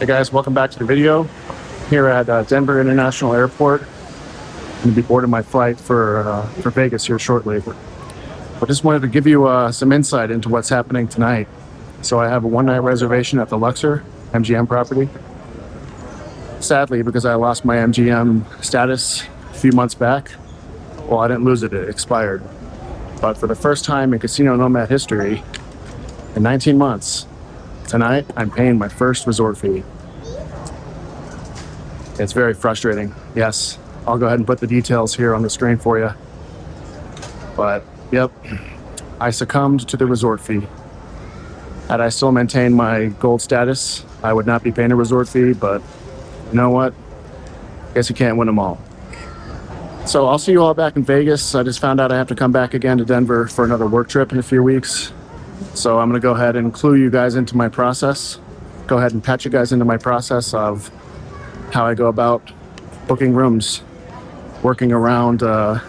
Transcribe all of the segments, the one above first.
Hey guys, welcome back to the video. Here at Denver International Airport. I'm going to be boarding my flight for Vegas here shortly. But just wanted to give you some insight into what's happening tonight. So I have a one-night reservation at the Luxor MGM property. Sadly, because I lost my MGM status a few months back, well, I didn't lose it, it expired. But for the first time in casino Nomad history, in 19 months, tonight I'm paying my first resort fee. It's very frustrating. Yes, I'll go ahead and put the details here on the screen for you. But, yep, I succumbed to the resort fee. Had I still maintained my gold status, I would not be paying a resort fee, but you know what? Guess you can't win them all. So I'll see you all back in Vegas. I just found out I have to come back again to Denver for another work trip in a few weeks. So I'm going to go ahead and clue you guys into my process. Go ahead and patch you guys into my process of how I go about booking rooms, working around, a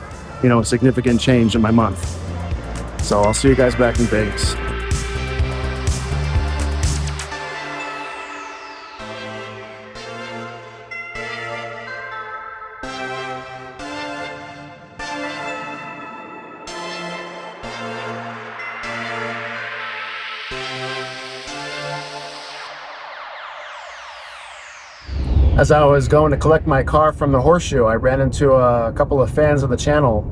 significant change in my month. So I'll see you guys back in Vegas. As I was going to collect my car from the Horseshoe, I ran into a couple of fans of the channel.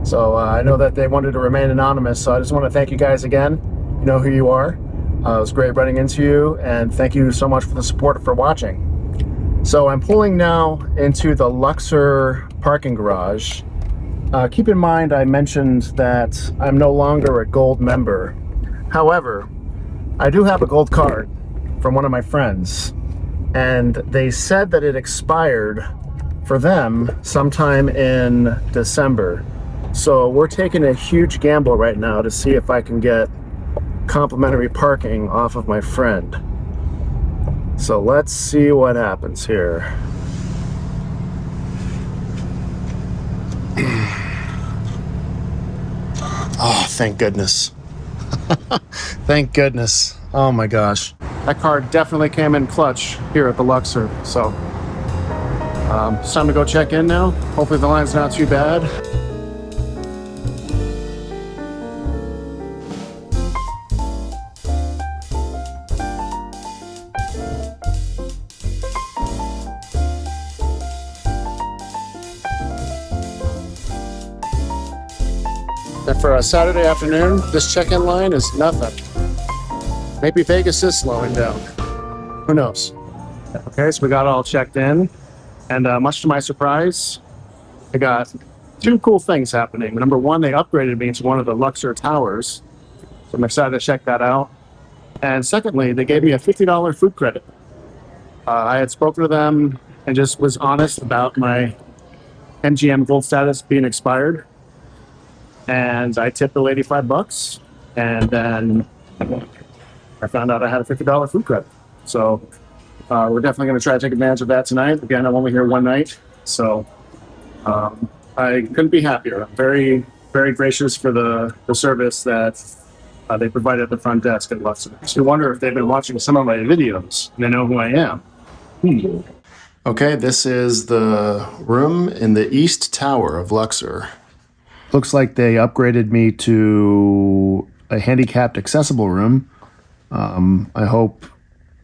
So I know that they wanted to remain anonymous, so I just want to thank you guys again. You know who you are. It was great running into you, and thank you so much for the support for watching. So I'm pulling now into the Luxor parking garage. Keep in mind I mentioned that I'm no longer a gold member. However, I do have a gold card from one of my friends. And they said that it expired for them sometime in December. So we're taking a huge gamble right now to see if I can get complimentary parking off of my friend. So let's see what happens here. Oh, thank goodness. Thank goodness. Oh my gosh. That card definitely came in clutch here at the Luxor. So it's time to go check in now. Hopefully the line's not too bad. And for a Saturday afternoon, this check-in line is nothing. Maybe Vegas is slowing down. Who knows? Okay, so we got all checked in. And much to my surprise, I got two cool things happening. Number one, they upgraded me to one of the Luxor towers. So I'm excited to check that out. And secondly, they gave me a $50 food credit. I had spoken to them and just was honest about my MGM gold status being expired. And I tipped the lady $5. And then I found out I had a $50 food credit. So we're definitely going to try to take advantage of that tonight. Again, I'm only here one night, so I couldn't be happier. I'm very, very gracious for the service that they provided at the front desk at Luxor. So I wonder if they've been watching some of my videos and they know who I am. Okay, this is the room in the East Tower of Luxor. Looks like they upgraded me to a handicapped accessible room. I hope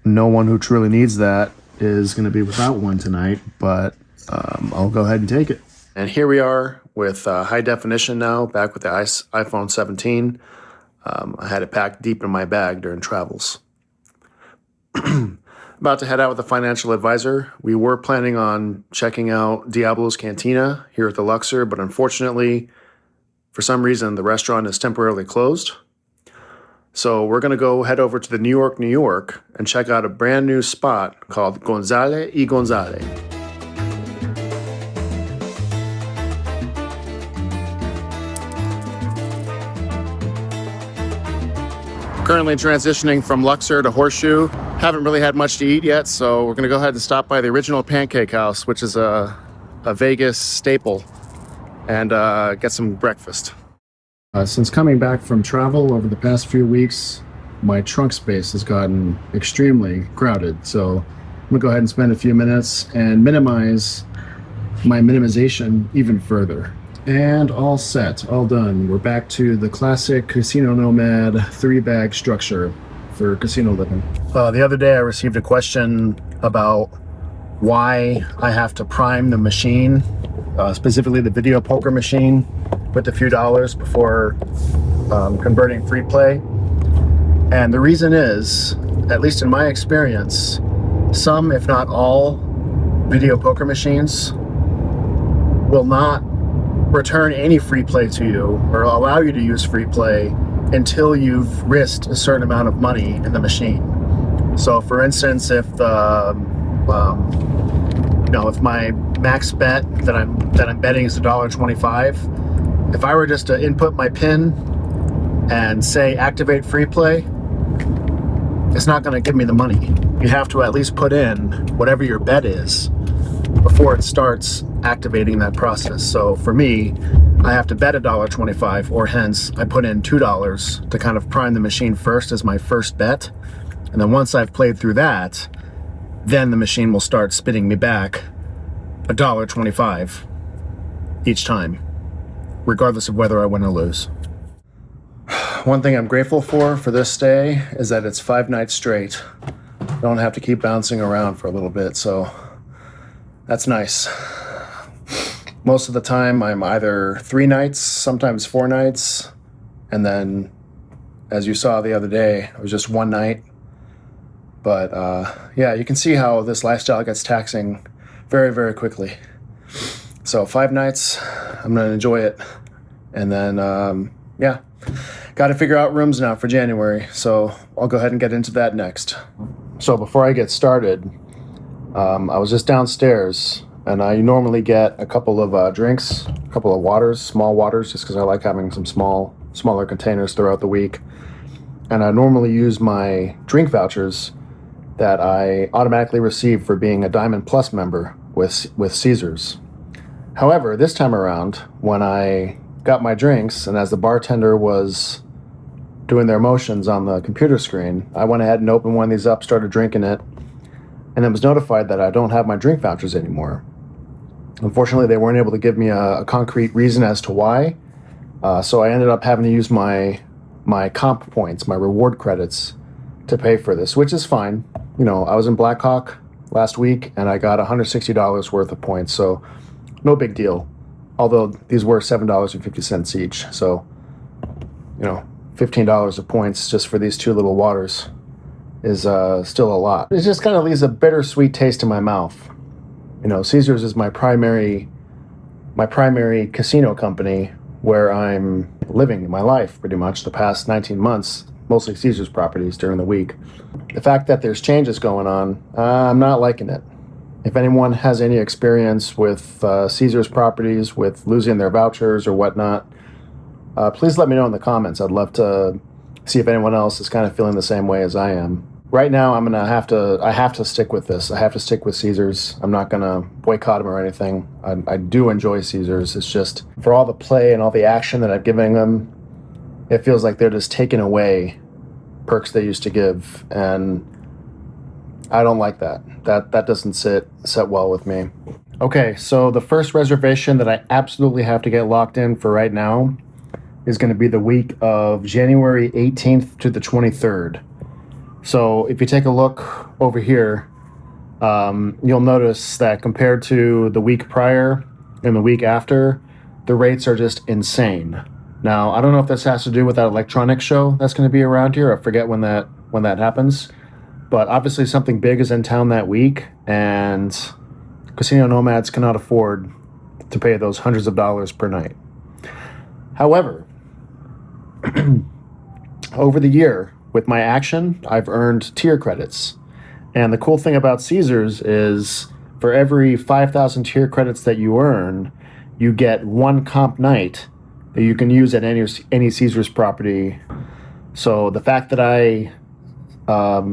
no one who truly needs that is going to be without one tonight, but I'll go ahead and take it. And here we are with high definition now, back with the iPhone 17. I had it packed deep in my bag during travels. About to head out with a financial advisor. We were planning on checking out Diablo's Cantina here at the Luxor, but unfortunately, for some reason, the restaurant is temporarily closed. So we're going to go head over to the New York, and check out a brand new spot called Gonzale y Gonzale. Currently transitioning from Luxor to Horseshoe. Haven't really had much to eat yet, so we're going to go ahead and stop by the original Pancake House, which is a Vegas staple, and get some breakfast. Since coming back from travel over the past few weeks, my trunk space has gotten extremely crowded. So gonna go ahead and spend a few minutes and minimize my minimization even further. And all set, all done. We're back to the classic Casino Nomad 3-bag structure for casino living. The other day I received a question about why I have to prime the machine, specifically the video poker machine, with a few dollars before converting free play. And the reason is, at least in my experience, some, if not all, video poker machines will not return any free play to you or allow you to use free play until you've risked a certain amount of money in the machine. So for instance, if if my max bet that I'm betting is $1.25, if I were just to input my PIN and say activate free play, it's not going to give me the money. You have to at least put in whatever your bet is before it starts activating that process. So for me, I have to bet $1.25, or hence I put in $2 to kind of prime the machine first as my first bet. And then once I've played through that, then the machine will start spitting me back $1.25 each time, regardless of whether I win or lose. One thing I'm grateful for this stay is that it's 5 nights straight. I don't have to keep bouncing around for a little bit, so that's nice. Most of the time I'm either 3 nights, sometimes 4 nights, and then, as you saw the other day, it was just 1 night. But yeah, you can see how this lifestyle gets taxing very, very quickly. So 5 nights, I'm gonna enjoy it. And then, yeah, got to figure out rooms now for January. So I'll go ahead and get into that next. So before I get started, I was just downstairs, and I normally get a couple of drinks, a couple of waters, small waters, just because I like having some smaller containers throughout the week. And I normally use my drink vouchers that I automatically receive for being a Diamond Plus member with Caesars. However, this time around, when I got my drinks, and as the bartender was doing their motions on the computer screen, I went ahead and opened one of these up, started drinking it, and then was notified that I don't have my drink vouchers anymore. Unfortunately, they weren't able to give me a concrete reason as to why, so I ended up having to use my comp points, my reward credits, to pay for this, which is fine. You know, I was in Blackhawk last week, and I got $160 worth of points, so no big deal. Although these were $7.50 each, so, you know, $15 of points just for these 2 little waters is still a lot. It just kind of leaves a bittersweet taste in my mouth. You know, Caesars is my primary casino company where I'm living my life pretty much the past 19 months, mostly Caesars properties during the week. The fact that there's changes going on, I'm not liking it. If anyone has any experience with Caesars properties, with losing their vouchers or whatnot, please let me know in the comments. I'd love to see if anyone else is kind of feeling the same way as I am. Right now, I have to stick with this. I have to stick with Caesars. I'm not gonna boycott them or anything. I do enjoy Caesars. It's just, for all the play and all the action that I've given them, it feels like they're just taking away perks they used to give, and I don't like that. That doesn't sit well with me. Okay, so the first reservation that I absolutely have to get locked in for right now is going to be the week of January 18th to the 23rd. So if you take a look over here, you'll notice that compared to the week prior and the week after, the rates are just insane. Now, I don't know if this has to do with that electronics show that's going to be around here. I forget when that happens. But obviously something big is in town that week, and casino nomads cannot afford to pay those hundreds of dollars per night. However, over the year, with my action, I've earned tier credits. And the cool thing about Caesars is for every 5,000 tier credits that you earn, you get 1 comp night that you can use at any Caesars property. So the fact that I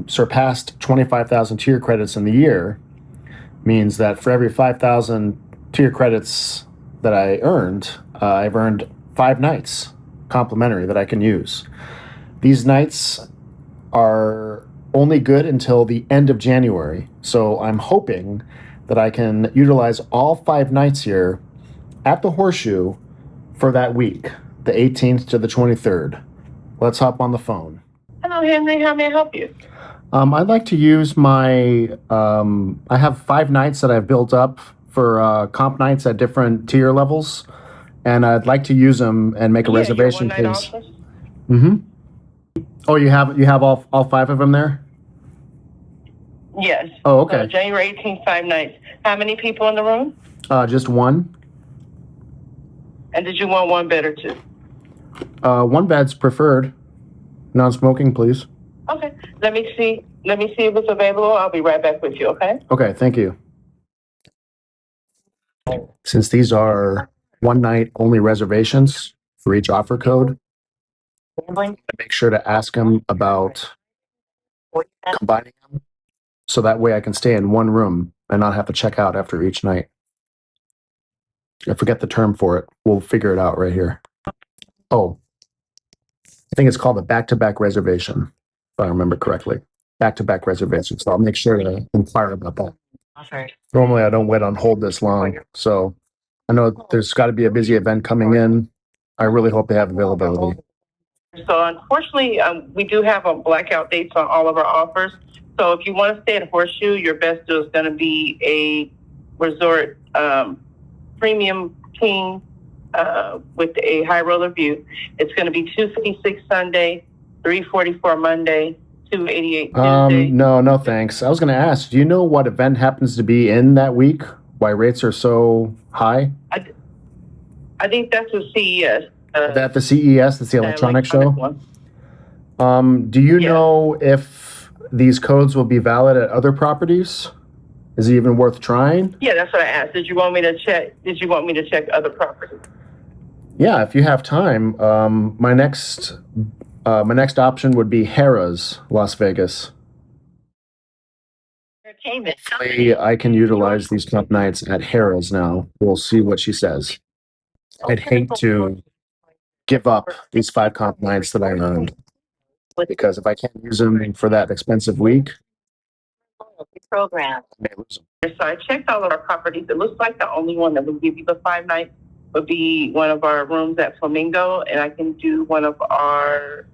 surpassed 25,000 tier credits in the year means that for every 5,000 tier credits that I earned, I've earned 5 nights complimentary that I can use. These nights are only good until the end of January. So I'm hoping that I can utilize all 5 nights here at the Horseshoe for that week, the 18th to the 23rd. Let's hop on the phone. Hello, Henry. How may I help you? I'd like to use my, I have 5 nights that I've built up for comp nights at different tier levels, and I'd like to use them and make a reservation, your please. one-night Mm-hmm. Oh, you have all 5 of them there? Yes. Oh, okay. So January 18th, 5 nights. How many people in the room? Just one. And did you want 1 bed or 2? 1 bed's preferred. Non-smoking, please. Okay. Let me see if it's available. I'll be right back with you, okay? Okay, thank you. Since these are 1 night only reservations for each offer code, make sure to ask them about combining them so that way I can stay in 1 room and not have to check out after each night. I forget the term for it. We'll figure it out right here. Oh, I think it's called a back-to-back reservation, if I remember correctly. Back-to-back reservation. So I'll make sure to inquire about that. Normally, I don't wait on hold this long, so I know there's got to be a busy event coming in. I really hope they have availability. So unfortunately, we do have a blackout dates on all of our offers. So if you want to stay at Horseshoe, your best deal is going to be a resort premium king with a high roller view. It's going to be $256 Sunday, $344 Monday, $288 Tuesday. No, thanks. I was going to ask, do you know what event happens to be in that week? Why rates are so high? I think that's the CES. That the CES, that's the electronic show? One. Do you know if these codes will be valid at other properties? Is it even worth trying? Yeah, that's what I asked. Did you want me to check other properties? Yeah, if you have time. My next option would be Harrah's, Las Vegas. Hopefully, I can utilize these comp nights at Harrah's now. We'll see what she says. I'd hate to give up these 5 comp nights that I earned, because if I can't use them for that expensive week, I may lose them. So I checked all of our properties. It looks like the only one that would give you the 5 nights would be one of our rooms at Flamingo, and I can do one of our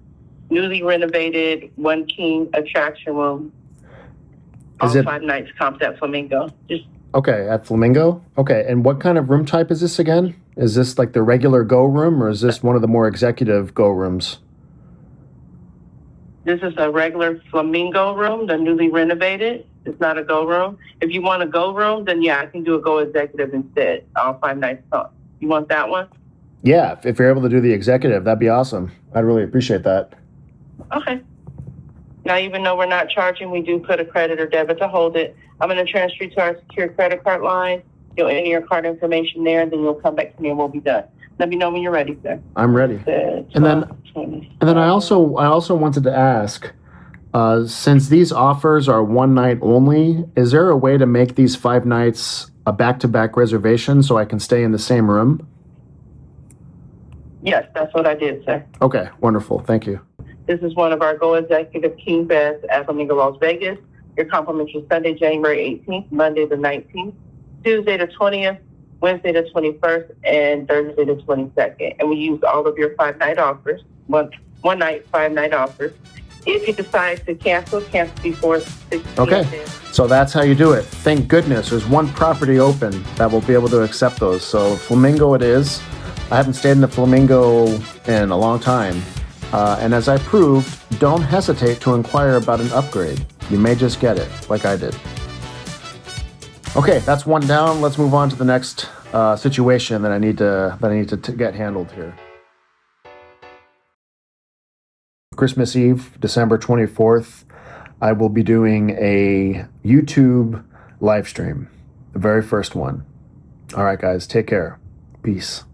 newly renovated 1 king attraction room. All 5 nights comped at Flamingo. Okay, at Flamingo? Okay, and what kind of room type is this again? Is this like the regular go room, or is this one of the more executive go rooms? This is a regular Flamingo room, the newly renovated. It's not a go room. If you want a go room, then yeah, I can do a go executive instead. All 5 nights comped. You want that one? Yeah, if you're able to do the executive, that'd be awesome. I'd really appreciate that. Okay. Now, even though we're not charging, we do put a credit or debit to hold it. I'm going to transfer you to our secure credit card line. You'll enter your card information there, and then you'll come back to me and we'll be done. Let me know when you're ready, sir. I'm ready. And then I also wanted to ask, since these offers are 1 night only, is there a way to make these 5 nights a back-to-back reservation so I can stay in the same room? Yes, that's what I did, sir. Okay, wonderful. Thank you. This is one of our Go Executive King Beds at Flamingo, Las Vegas. Your complimentary Sunday, January 18th, Monday the 19th, Tuesday the 20th, Wednesday the 21st, and Thursday the 22nd. And we use all of your 5 night offers, one night, 5 night offers. If you decide to cancel before 6 p.m. Okay, so that's how you do it. Thank goodness there's 1 property open that will be able to accept those. So Flamingo it is. I haven't stayed in the Flamingo in a long time. And as I proved, don't hesitate to inquire about an upgrade. You may just get it, like I did. Okay, that's 1 down. Let's move on to the next situation that I need to get handled here. Christmas Eve, December 24th, I will be doing a YouTube live stream, the very first one. All right, guys, take care. Peace.